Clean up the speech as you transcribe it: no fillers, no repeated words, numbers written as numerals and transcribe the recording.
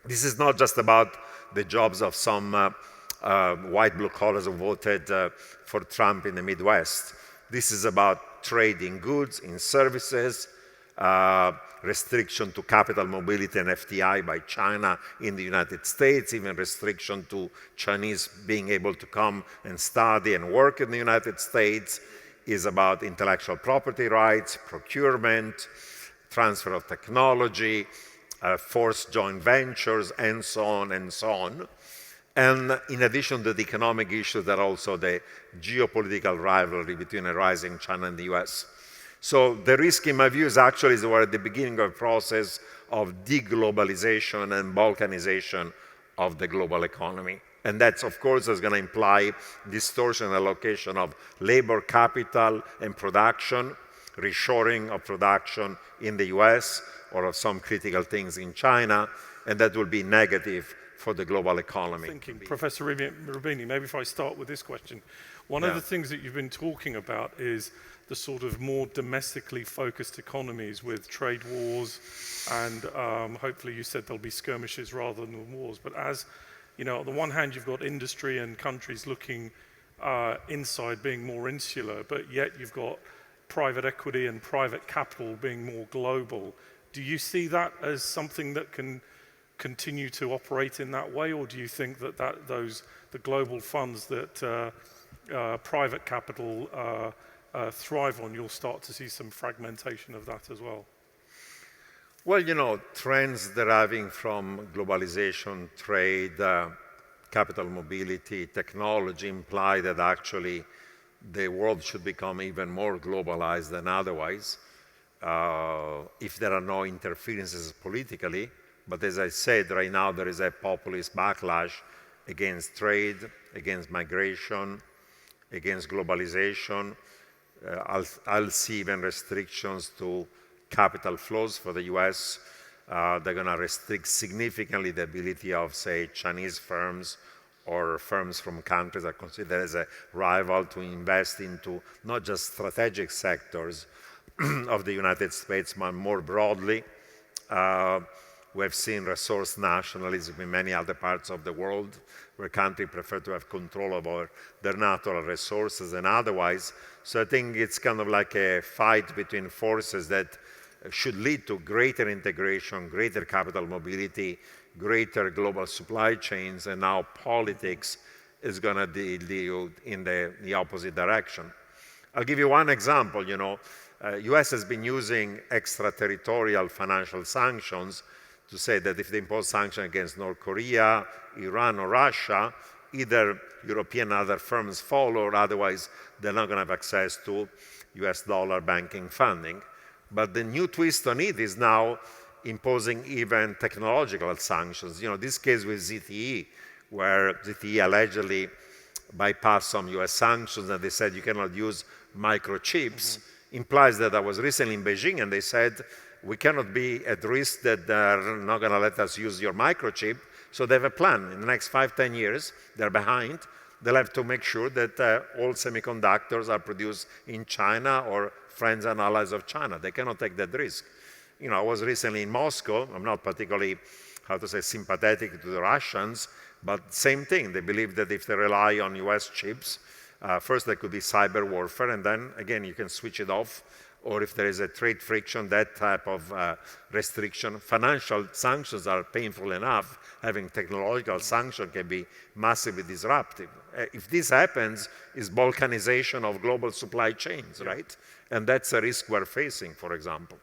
This is not just about the jobs of some white blue collars who voted for Trump in the Midwest. This is about trade in goods, in services, restriction to capital mobility and FDI by China in the United States, even restriction to Chinese being able to come and study and work in the United States, is about intellectual property rights, procurement, transfer of technology, forced joint ventures, and so on and so on. And in addition to the economic issues, there are also the geopolitical rivalry between a rising China and the US. So the risk, in my view, is actually we're at the beginning of a process of deglobalization and balkanization of the global economy. And that's, of course, is going to imply distortion and allocation of labor, capital, and production, reshoring of production in the US or of some critical things in China, and that will be negative for the global economy. Professor Roubini, maybe if I start with this question. One of the things that you've been talking about is the sort of more domestically focused economies with trade wars, and hopefully you said there'll be skirmishes rather than wars. But as you know, on the one hand, you've got industry and countries looking inside, being more insular, but yet you've got private equity and private capital being more global. Do you see that as something that can continue to operate in that way, or do you think that, the global funds that private capital thrive on, you'll start to see some fragmentation of that as well? Well, you know, trends deriving from globalization, trade, capital mobility, technology imply that actually the world should become even more globalized than otherwise if there are no interferences politically. But as I said, right now there is a populist backlash against trade, against migration, against globalization. I'll see even restrictions to capital flows for the US. They're going to restrict significantly the ability of, say, Chinese firms or firms from countries that are considered as a rival to invest into not just strategic sectors of the United States, but more broadly. We have seen resource nationalism in many other parts of the world, where countries prefer to have control over their natural resources and otherwise. So I think it's kind of like a fight between forces that should lead to greater integration, greater capital mobility, greater global supply chains, and now politics is going to deal in the opposite direction. I'll give you one example. You know, US has been using extraterritorial financial sanctions to say that if they impose sanctions against North Korea, Iran, or Russia, either European and other firms follow, or otherwise they're not going to have access to US dollar banking funding. But the new twist on it is now imposing even technological sanctions. You know, this case with ZTE, where ZTE allegedly bypassed some US sanctions and they said you cannot use microchips, implies that I was recently in Beijing and they said, we cannot be at risk that they're not going to let us use your microchip. So they have a plan. In the next 5-10 years, they're behind. They'll have to make sure that all semiconductors are produced in China or friends and allies of China. They cannot take that risk. You know, I was recently in Moscow. I'm not particularly, sympathetic to the Russians, but same thing. They believe that if they rely on US chips, first there could be cyber warfare, and then again you can switch it off. Or if there is a trade friction, that type of restriction. Financial sanctions are painful enough. Having technological sanctions can be massively disruptive. If this happens, it's balkanization of global supply chains, right? And that's a risk we're facing, for example.